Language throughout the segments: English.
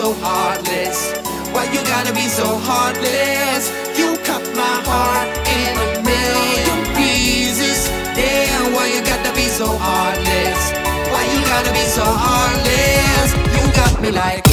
so heartless? Why you gotta be so heartless? You cut my heart in a million pieces. Damn, why you gotta be so heartless? Why you gotta be so heartless? You got me like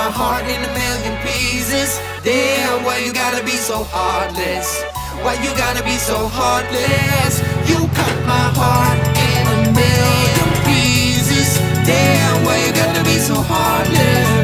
my heart in a million pieces. Damn, why you gotta be so heartless? Why you gotta be so heartless? You cut my heart in a million pieces. Damn, why you gotta be so heartless?